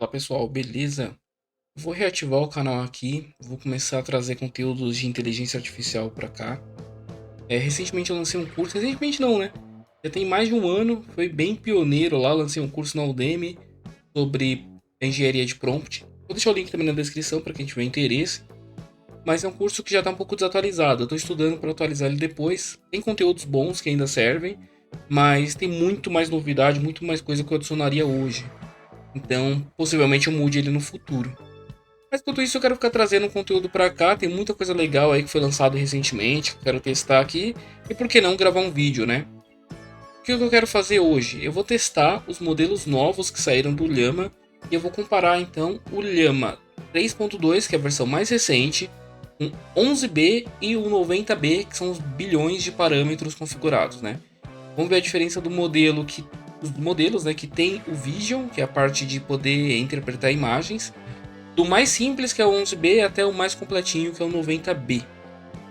Fala pessoal, beleza? Vou reativar o canal aqui, vou começar a trazer conteúdos de inteligência artificial para cá. Recentemente eu lancei um curso, recentemente não, né? Já tem mais de um ano, foi bem pioneiro lá, lancei um curso na Udemy sobre engenharia de prompt. Vou deixar o link também na descrição para quem tiver interesse. Mas é um curso que já está um pouco desatualizado, eu estou estudando para atualizar ele depois. Tem conteúdos bons que ainda servem, mas tem muito mais novidade, muito mais coisa que eu adicionaria hoje. Então, possivelmente eu mude ele no futuro. Mas enquanto isso, eu quero ficar trazendo conteúdo pra cá. Tem muita coisa legal aí que foi lançado recentemente, que eu quero testar aqui. E por que não gravar um vídeo, né? O que eu quero fazer hoje? Eu vou testar os modelos novos que saíram do Llama. E eu vou comparar então o Llama 3.2, que é a versão mais recente, com 11B e o 90B, que são os bilhões de parâmetros configurados, né? Vamos ver a diferença do modelo que os modelos, né, que tem o Vision, que é a parte de poder interpretar imagens, do mais simples, que é o 11B, até o mais completinho, que é o 90B,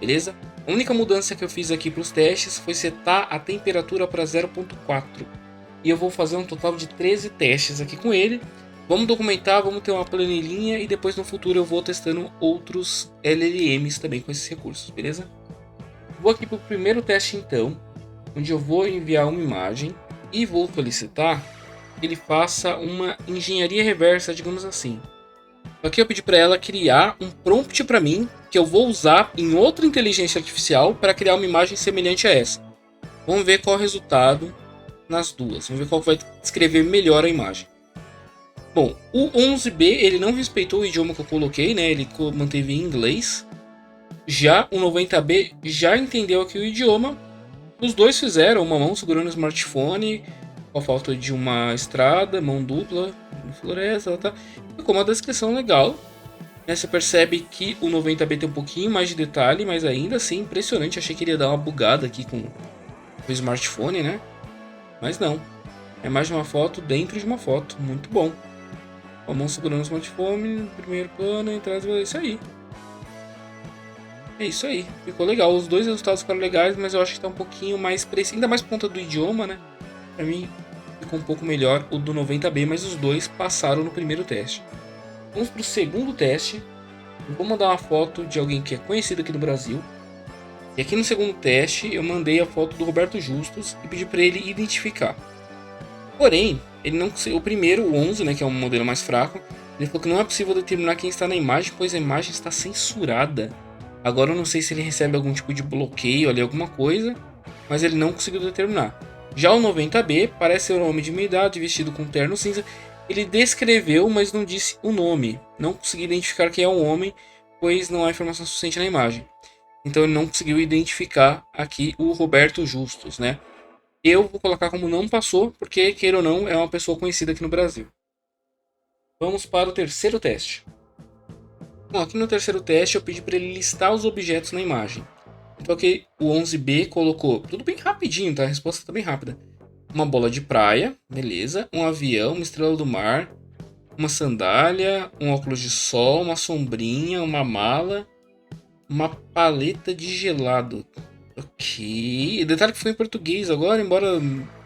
beleza? A única mudança que eu fiz aqui para os testes foi setar a temperatura para 0.4. E eu vou fazer um total de 13 testes aqui com ele. Vamos documentar, vamos ter uma planilhinha e depois no futuro eu vou testando outros LLMs também com esses recursos, beleza? Vou aqui para o primeiro teste então, onde eu vou enviar uma imagem e vou solicitar que ele faça uma engenharia reversa, digamos assim. Aqui eu pedi para ela criar um prompt para mim que eu vou usar em outra inteligência artificial para criar uma imagem semelhante a essa. Vamos ver qual é o resultado nas duas. Vamos ver qual vai descrever melhor a imagem. Bom, o 11B ele não respeitou o idioma que eu coloquei, né? Ele manteve em inglês. Já o 90B já entendeu aqui o idioma. Os dois fizeram uma mão segurando o smartphone, com a falta de uma estrada, mão dupla, floresta, tá? Ficou uma descrição legal. Né? Você percebe que o 90B tem um pouquinho mais de detalhe, mas ainda assim impressionante. Achei que ele ia dar uma bugada aqui com o smartphone, né? Mas não. É mais de uma foto dentro de uma foto. Muito bom. A mão segurando o smartphone, primeiro plano, entrada, é isso aí. É isso aí, ficou legal. Os dois resultados ficaram legais, mas eu acho que tá um pouquinho mais preciso, ainda mais por conta do idioma, né? Pra mim ficou um pouco melhor o do 90B, mas os dois passaram no primeiro teste. Vamos pro segundo teste. Eu vou mandar uma foto de alguém que é conhecido aqui no Brasil. E aqui no segundo teste eu mandei a foto do Roberto Justus e pedi para ele identificar. Porém, ele não conseguiu. O primeiro, o 11, né, que é um modelo mais fraco, ele falou que não é possível determinar quem está na imagem, pois a imagem está censurada. Agora eu não sei se ele recebe algum tipo de bloqueio ali, alguma coisa, mas ele não conseguiu determinar. Já o 90B parece ser um homem de meia idade, vestido com terno cinza. Ele descreveu, mas não disse o nome. Não consegui identificar quem é o homem, pois não há informação suficiente na imagem. Então ele não conseguiu identificar aqui o Roberto Justus, né? Eu vou colocar como não passou, porque, queira ou não, é uma pessoa conhecida aqui no Brasil. Vamos para o terceiro teste. Bom, aqui no terceiro teste eu pedi para ele listar os objetos na imagem. Então aqui o 11B colocou, tudo bem rapidinho, tá? A resposta tá bem rápida. Uma bola de praia, beleza. Um avião, uma estrela do mar, uma sandália, um óculos de sol, uma sombrinha, uma mala, uma paleta de gelado. Ok. Detalhe que foi em português agora, embora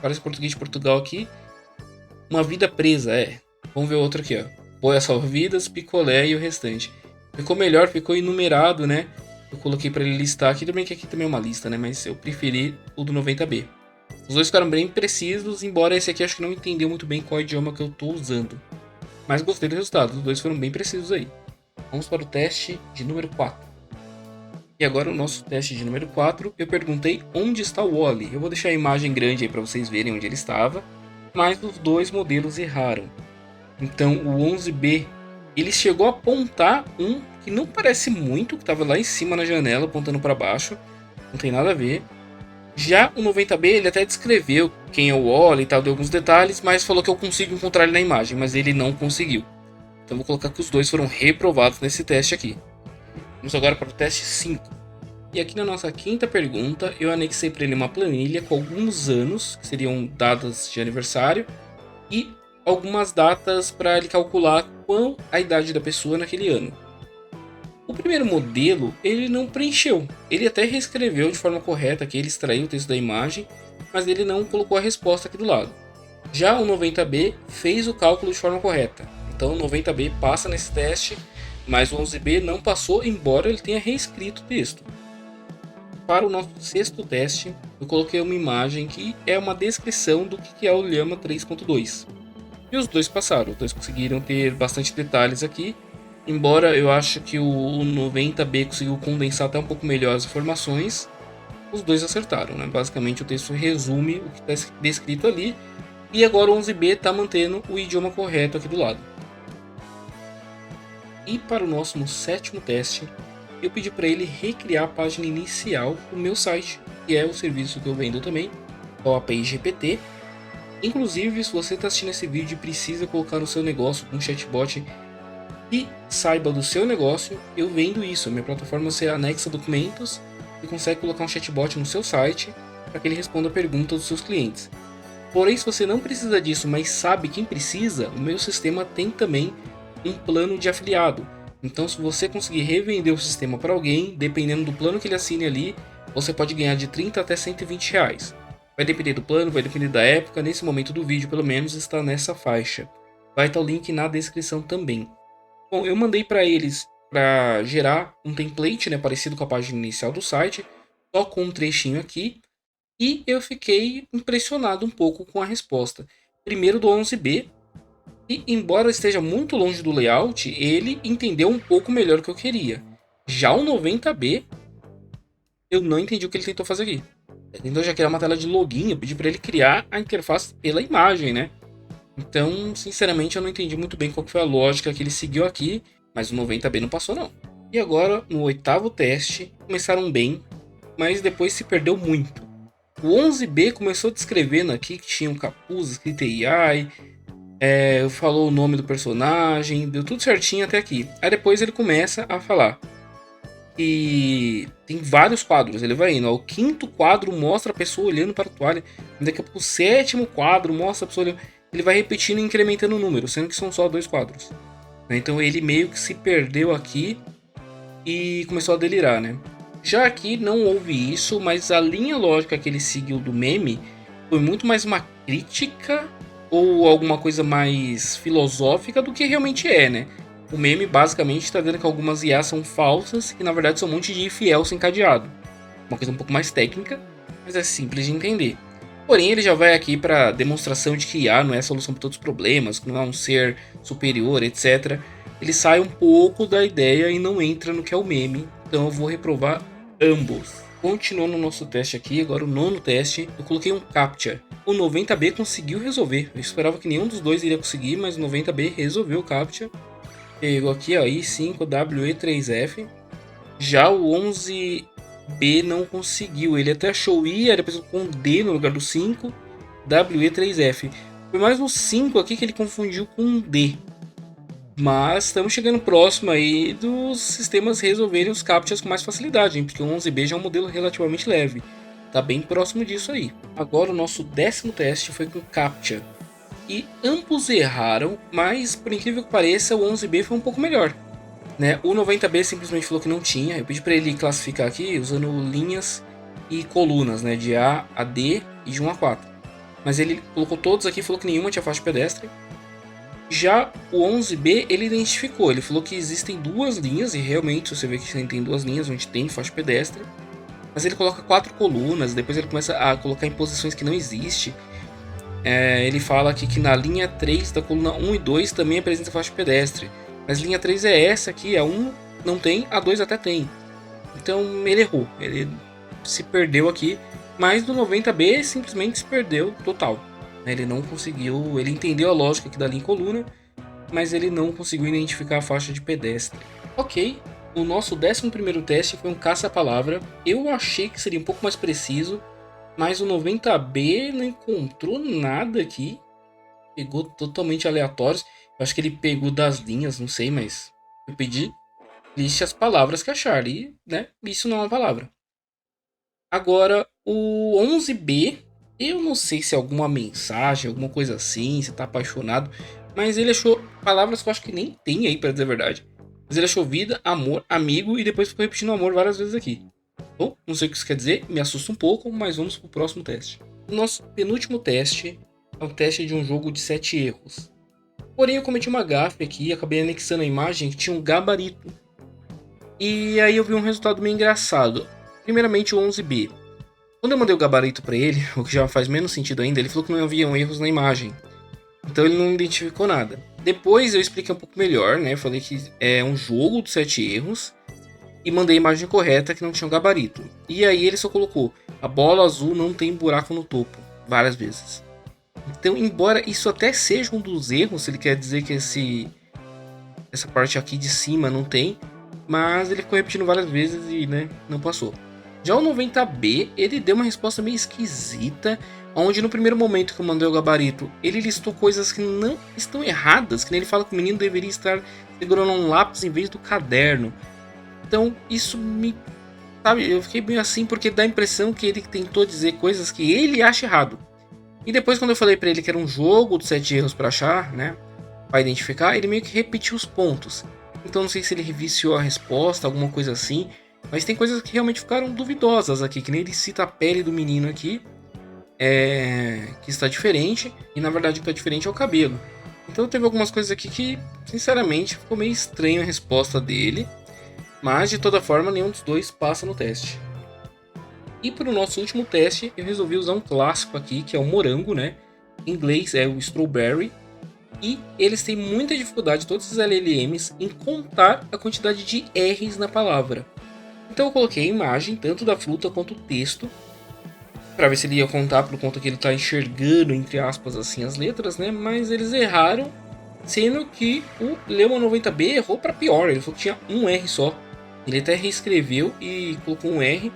pareça português de Portugal aqui. Uma vida presa, é. Vamos ver outro aqui, ó. Boia salva-vidas, picolé e o restante. Ficou melhor, ficou enumerado, né? Eu coloquei para ele listar aqui, também que aqui também é uma lista, né? Mas eu preferi o do 90B. Os dois ficaram bem precisos, embora esse aqui acho que não entendeu muito bem qual idioma que eu estou usando. Mas gostei do resultado, os dois foram bem precisos aí. Vamos para o teste de número 4. E agora o nosso teste de número 4, eu perguntei onde está o Wally. Eu vou deixar a imagem grande aí para vocês verem onde ele estava, mas os dois modelos erraram. Então o 11B, ele chegou a apontar um que não parece muito, que estava lá em cima na janela, apontando para baixo, não tem nada a ver. Já o 90B, ele até descreveu quem é o Wally e tal, deu alguns detalhes, mas falou que eu consigo encontrar ele na imagem, mas ele não conseguiu. Então vou colocar que os dois foram reprovados nesse teste aqui. Vamos agora para o teste 5. E aqui na nossa quinta pergunta, eu anexei para ele uma planilha com alguns anos, que seriam datas de aniversário, e algumas datas para ele calcular qual a idade da pessoa naquele ano. O primeiro modelo, ele não preencheu. Ele até reescreveu de forma correta, que ele extraiu o texto da imagem, mas ele não colocou a resposta aqui do lado. Já o 90B fez o cálculo de forma correta. Então 90B passa nesse teste, mas o 11B não passou, embora ele tenha reescrito o texto. Para o nosso sexto teste, eu coloquei uma imagem que é uma descrição do que é o Llama 3.2. E os dois passaram, os dois conseguiram ter bastante detalhes aqui. Embora eu acho que o 90B conseguiu condensar até um pouco melhor as informações, os dois acertaram, né? Basicamente o texto resume o que está descrito ali. E agora o 11B está mantendo o idioma correto aqui do lado. E para o nosso sétimo teste, eu pedi para ele recriar a página inicial do meu site, que é o serviço que eu vendo também, é o API GPT. Inclusive, se você está assistindo esse vídeo e precisa colocar no seu negócio um chatbot que saiba do seu negócio, eu vendo isso. A minha plataforma você anexa documentos e consegue colocar um chatbot no seu site para que ele responda a pergunta dos seus clientes. Porém, se você não precisa disso, mas sabe quem precisa, o meu sistema tem também um plano de afiliado. Então, se você conseguir revender o sistema para alguém, dependendo do plano que ele assine ali, você pode ganhar de 30 até 120 reais. Vai depender do plano, vai depender da época, nesse momento do vídeo pelo menos está nessa faixa. Vai estar o link na descrição também. Bom, eu mandei para eles para gerar um template, né, parecido com a página inicial do site, só com um trechinho aqui, e eu fiquei impressionado um pouco com a resposta. Primeiro do 11B, e embora esteja muito longe do layout, ele entendeu um pouco melhor o que eu queria. Já o 90B, eu não entendi o que ele tentou fazer aqui. Ele tentou já criar uma tela de login, eu pedi para ele criar a interface pela imagem, né? Então, sinceramente, eu não entendi muito bem qual foi a lógica que ele seguiu aqui, mas o 90B não passou não. E agora, no oitavo teste, começaram bem, mas depois se perdeu muito. O 11B começou descrevendo aqui que tinha um capuz escrito AI, falou o nome do personagem, deu tudo certinho até aqui. Aí depois ele começa a falar que tem vários quadros, ele vai indo. O quinto quadro mostra a pessoa olhando para a toalha, daqui a pouco o sétimo quadro mostra a pessoa olhando. Ele vai repetindo e incrementando o número, sendo que são só 2 quadros. Então ele meio que se perdeu aqui e começou a delirar, né? Já aqui não houve isso, mas a linha lógica que ele seguiu do meme foi muito mais uma crítica ou alguma coisa mais filosófica do que realmente é, né? O meme basicamente está dizendo que algumas IAs são falsas e na verdade são um monte de if else encadeado. Uma coisa um pouco mais técnica, mas é simples de entender. Porém, ele já vai aqui para demonstração de que IA não é a solução para todos os problemas, que não é um ser superior, etc. Ele sai um pouco da ideia e não entra no que é o meme, então eu vou reprovar ambos. Continuando no nosso teste aqui, agora o nono teste, eu coloquei um CAPTCHA. O 90B conseguiu resolver, eu esperava que nenhum dos dois iria conseguir, mas o 90B resolveu o CAPTCHA. Pegou aqui, ó, I5WE3F. Já o 11B não conseguiu, ele até achou o I, depois com um D no lugar do 5, WE3F. Foi mais um 5 aqui que ele confundiu com um D. Mas estamos chegando próximo aí dos sistemas resolverem os CAPTCHAs com mais facilidade, hein? Porque o 11B já é um modelo relativamente leve. Tá bem próximo disso aí. Agora o nosso décimo teste foi com CAPTCHA. E ambos erraram, mas por incrível que pareça, o 11B foi um pouco melhor. Né? O 90B simplesmente falou que não tinha. Eu pedi para ele classificar aqui usando linhas e colunas, né? De A a D e de 1 a 4. Mas ele colocou todos aqui e falou que nenhuma tinha faixa pedestre. Já o 11B ele identificou, ele falou que existem duas linhas, e realmente você vê que tem duas linhas onde tem faixa pedestre, mas ele coloca 4 colunas, depois ele começa a colocar em posições que não existe. Ele fala aqui que na linha 3 da coluna 1 e 2 também apresenta faixa pedestre, mas linha 3 é essa aqui, a 1 não tem, a 2 até tem. Então ele errou, ele se perdeu aqui, mas do 90B simplesmente se perdeu total. Ele não conseguiu, ele entendeu a lógica aqui da linha em coluna, mas ele não conseguiu identificar a faixa de pedestre. Ok, o nosso 11º teste foi um caça-palavra. Eu achei que seria um pouco mais preciso, mas o 90B não encontrou nada aqui. Pegou totalmente aleatórios. Eu acho que ele pegou das linhas, não sei, mas eu pedi liste as palavras que achar e, né, isso não é uma palavra. Agora, o 11B, eu não sei se é alguma mensagem, alguma coisa assim, se tá apaixonado, mas ele achou palavras que eu acho que nem tem aí, pra dizer a verdade. Mas ele achou vida, amor, amigo e depois ficou repetindo amor várias vezes aqui. Bom, não sei o que isso quer dizer, me assusta um pouco, mas vamos pro próximo teste. O nosso penúltimo teste é um teste de um jogo de 7 erros. Porém, eu cometi uma gafe aqui e acabei anexando a imagem que tinha um gabarito. E aí eu vi um resultado meio engraçado. Primeiramente o 11B. Quando eu mandei o gabarito para ele, o que já faz menos sentido ainda, ele falou que não haviam erros na imagem. Então ele não identificou nada. Depois eu expliquei um pouco melhor, né? Falei que é um jogo de 7 erros. E mandei a imagem correta que não tinha um gabarito. E aí ele só colocou: a bola azul não tem buraco no topo. Várias vezes. Então, embora isso até seja um dos erros, ele quer dizer que essa parte aqui de cima não tem. Mas ele ficou repetindo várias vezes e, né, não passou. Já o 90B, ele deu uma resposta meio esquisita, onde no primeiro momento que eu mandei o gabarito, ele listou coisas que não estão erradas, que nem ele fala que o menino deveria estar segurando um lápis em vez do caderno. Então isso me... sabe, eu fiquei meio assim porque dá a impressão que ele tentou dizer coisas que ele acha errado. E depois quando eu falei pra ele que era um jogo de 7 erros pra achar, né, pra identificar, ele meio que repetiu os pontos. Então não sei se ele reviciou a resposta, alguma coisa assim. Mas tem coisas que realmente ficaram duvidosas aqui, que nem ele cita a pele do menino aqui, que está diferente, e na verdade o que está diferente é o cabelo. Então teve algumas coisas aqui que, sinceramente, ficou meio estranho a resposta dele, mas de toda forma nenhum dos dois passa no teste. E para o nosso último teste, eu resolvi usar um clássico aqui, que é o morango, né? Em inglês é o strawberry, e eles têm muita dificuldade, todos os LLMs, em contar a quantidade de R's na palavra. Então eu coloquei a imagem, tanto da fruta quanto o texto, para ver se ele ia contar por conta que ele está enxergando, entre aspas, assim, as letras, né? Mas eles erraram, sendo que o Leoma 90B errou para pior, ele falou que tinha um R só. Ele até reescreveu e colocou um R,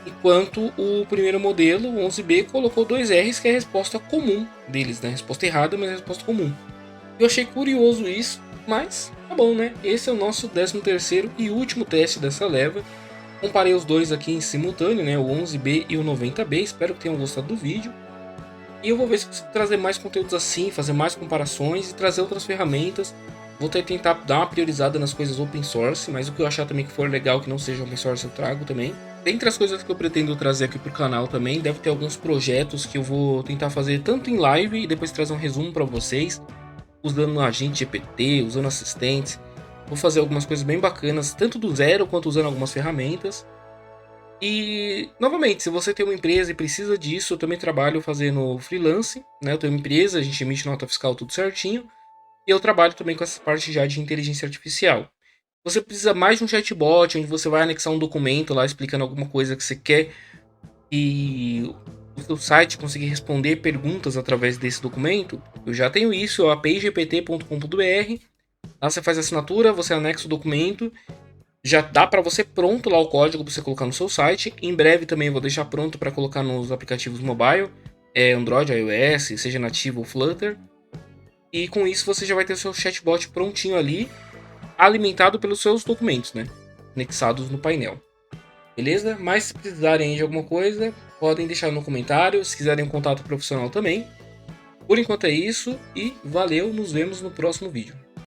enquanto o primeiro modelo, o 11B, colocou dois R's, que é a resposta comum deles, né? Resposta errada, mas a resposta comum. Eu achei curioso isso, mas tá bom, né? Esse é o nosso 13º e último teste dessa leva. Comparei os dois aqui em simultâneo, né? O 11B e o 90B. Espero que tenham gostado do vídeo. E eu vou ver se consigo trazer mais conteúdos assim, fazer mais comparações e trazer outras ferramentas. Vou tentar dar uma priorizada nas coisas open source, mas o que eu achar também que for legal que não seja open source eu trago também. Dentre as coisas que eu pretendo trazer aqui pro canal também, deve ter alguns projetos que eu vou tentar fazer tanto em live e depois trazer um resumo para vocês, usando agente GPT, usando assistentes. Vou fazer algumas coisas bem bacanas, tanto do zero quanto usando algumas ferramentas. E, novamente, se você tem uma empresa e precisa disso, eu também trabalho fazendo freelance, né? Eu tenho uma empresa, a gente emite nota fiscal tudo certinho. E eu trabalho também com essa parte já de inteligência artificial. Você precisa mais de um chatbot, onde você vai anexar um documento lá explicando alguma coisa que você quer e o seu site conseguir responder perguntas através desse documento. Eu já tenho isso, é o apigpt.com.br. Lá você faz a assinatura, você anexa o documento, já dá para você pronto lá o código para você colocar no seu site. Em breve também eu vou deixar pronto para colocar nos aplicativos mobile, Android, iOS, seja nativo ou Flutter. E com isso você já vai ter o seu chatbot prontinho ali, alimentado pelos seus documentos, né? Anexados no painel. Beleza? Mas se precisarem de alguma coisa, podem deixar no comentário. Se quiserem um contato profissional também. Por enquanto é isso e valeu, nos vemos no próximo vídeo.